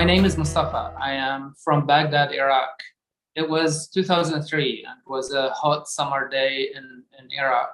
My name is Mustafa. I am from Baghdad, Iraq. It was 2003 and it was a hot summer day in Iraq.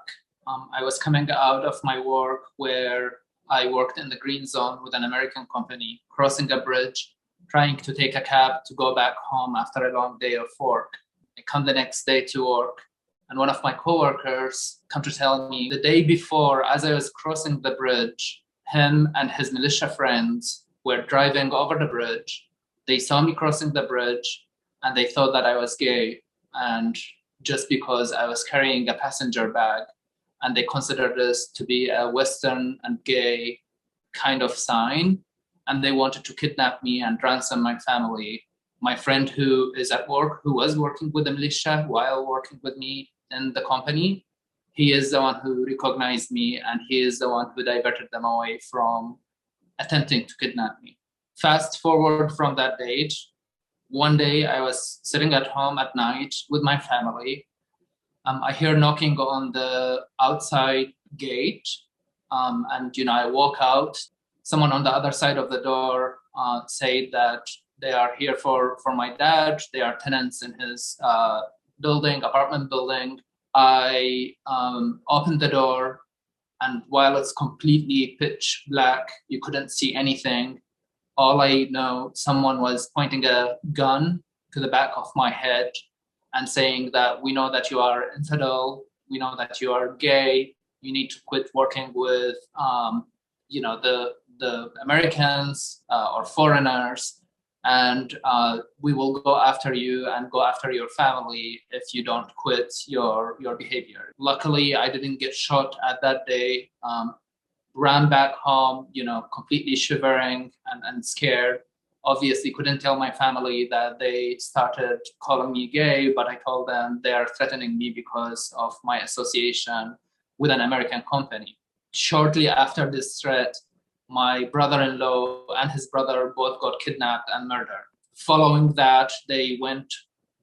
I was coming out of my work where I worked in the green zone with an American company, crossing a bridge, trying to take a cab to go back home after a long day of work. I come the next day to work, and one of my coworkers come to tell me the day before, as I was crossing the bridge, him and his militia friends were driving over the bridge. They saw me crossing the bridge and they thought that I was gay. And just because I was carrying a passenger bag, and they considered this to be a Western and gay kind of sign. And they wanted to kidnap me and ransom my family. My friend who is at work, who was working with the militia while working with me in the company, he is the one who recognized me and he is the one who diverted them away from attempting to kidnap me. Fast forward from that date, one day I was sitting at home at night with my family. I hear knocking on the outside gate, and I walk out. Someone on the other side of the door said that they are here for my dad. They are tenants in his apartment building. I opened the door, and while it's completely pitch black, you couldn't see anything. All I know, someone was pointing a gun to the back of my head and saying that we know that you are infidel, we know that you are gay, you need to quit working with, the Americans or foreigners, and we will go after you and go after your family if you don't quit your behavior. Luckily, I didn't get shot at that day. Ran back home, completely shivering and scared. Obviously, couldn't tell my family that they started calling me gay, but I told them they are threatening me because of my association with an American company. Shortly after this threat, my brother-in-law and his brother both got kidnapped and murdered. Following that, they went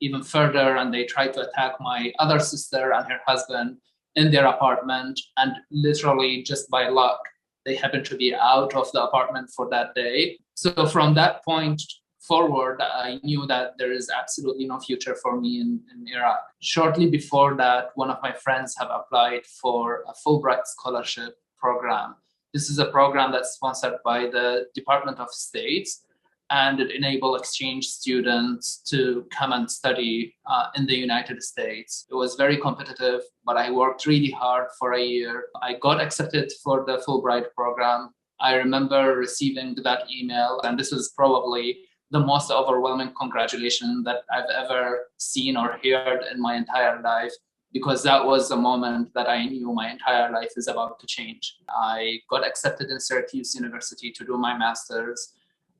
even further and they tried to attack my other sister and her husband in their apartment, and literally just by luck, they happened to be out of the apartment for that day. So from that point forward, I knew that there is absolutely no future for me in Iraq. Shortly before that, one of my friends have applied for a Fulbright scholarship program. This is a program that's sponsored by the Department of State, and it enables exchange students to come and study in the United States. It was very competitive, but I worked really hard for a year. I got accepted for the Fulbright program. I remember receiving that email, and this was probably the most overwhelming congratulation that I've ever seen or heard in my entire life, because that was the moment that I knew my entire life is about to change. I got accepted in Syracuse University to do my master's.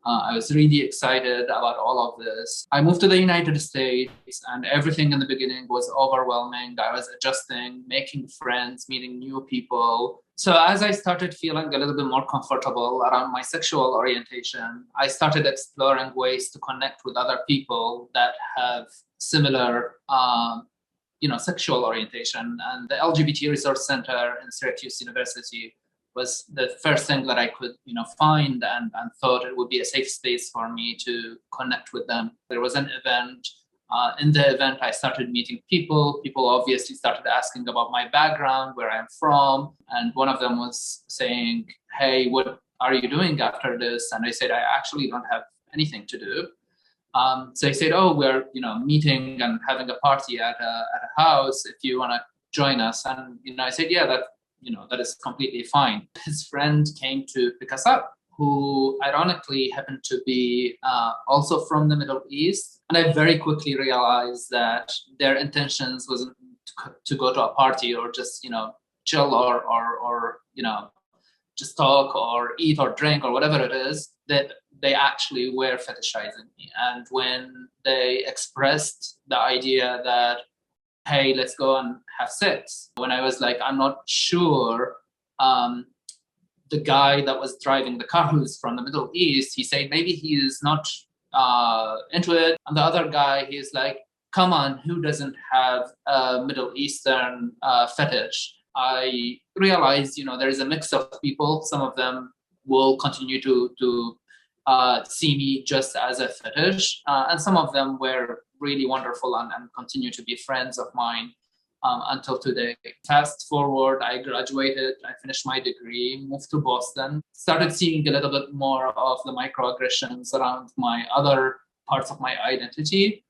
I was really excited about all of this. I moved to the United States, and everything in the beginning was overwhelming. I was adjusting, making friends, meeting new people. So as I started feeling a little bit more comfortable around my sexual orientation, I started exploring ways to connect with other people that have similar sexual orientation. And the LGBT Resource Center in Syracuse University was the first thing that I could, find and thought it would be a safe space for me to connect with them. There was an event. In the event, I started meeting people. People obviously started asking about my background, where I'm from. And one of them was saying, hey, what are you doing after this? And I said, I actually don't have anything to do. So he said, oh, we're, meeting and having a party at a house if you want to join us. And, I said, yeah, that is completely fine. His friend came to pick us up, who ironically happened to be also from the Middle East. And I very quickly realized that their intentions wasn't to go to a party or just, chill or just talk or eat or drink or whatever it is, that they actually were fetishizing me. And when they expressed the idea that, hey, let's go and have sex, when I was like, I'm not sure, the guy that was driving the car, who's from the Middle East, he said maybe he is not into it. And the other guy, he's like, come on, who doesn't have a Middle Eastern fetish? I realized, there is a mix of people. Some of them will continue to see me just as a fetish. And some of them were really wonderful and continue to be friends of mine until today. Fast forward, I graduated, I finished my degree, moved to Boston, started seeing a little bit more of the microaggressions around my other parts of my identity,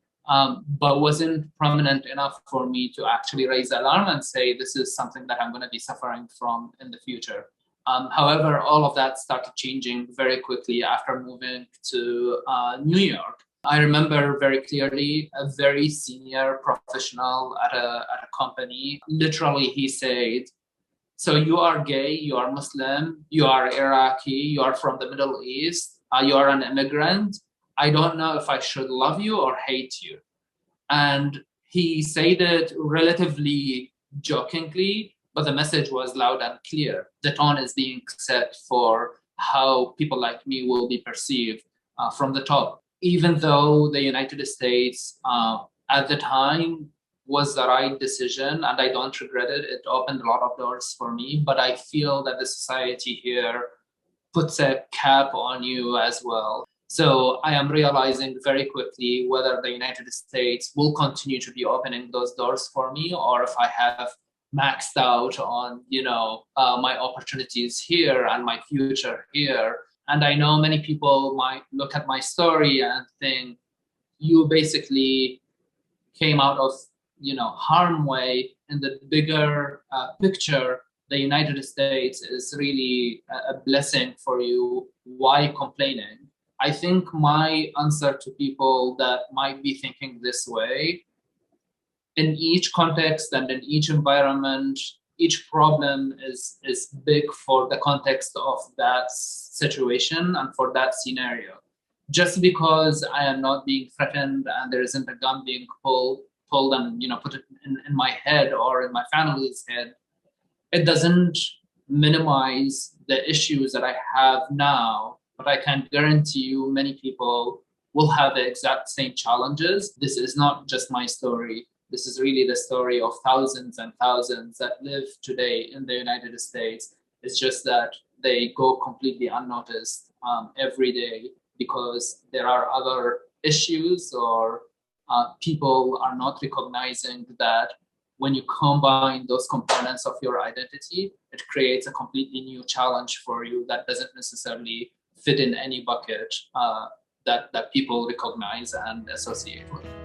but wasn't prominent enough for me to actually raise the alarm and say, this is something that I'm going to be suffering from in the future. However, all of that started changing very quickly after moving to New York. I remember very clearly a very senior professional at a company. Literally, he said, so you are gay, you are Muslim, you are Iraqi, you are from the Middle East, you are an immigrant. I don't know if I should love you or hate you. And he said it relatively jokingly, but the message was loud and clear. The tone is being set for how people like me will be perceived from the top. Even though the United States at the time was the right decision, and I don't regret it, it opened a lot of doors for me, but I feel that the society here puts a cap on you as well. So I am realizing very quickly whether the United States will continue to be opening those doors for me, or if I have maxed out on, my opportunities here and my future here. And I know many people might look at my story and think, you basically came out of, harm way. In the bigger picture, the United States is really a blessing for you. Why complaining? I think my answer to people that might be thinking this way, in each context and in each environment, each problem is big for the context of that situation and for that scenario. Just because I am not being threatened and there isn't a gun being pulled and put it in my head or in my family's head, it doesn't minimize the issues that I have now. But I can guarantee you many people will have the exact same challenges. This is not just my story. This is really the story of thousands and thousands that live today in the United States. It's just that they go completely unnoticed every day because there are other issues or people are not recognizing that when you combine those components of your identity, it creates a completely new challenge for you that doesn't necessarily fit in any bucket that people recognize and associate with.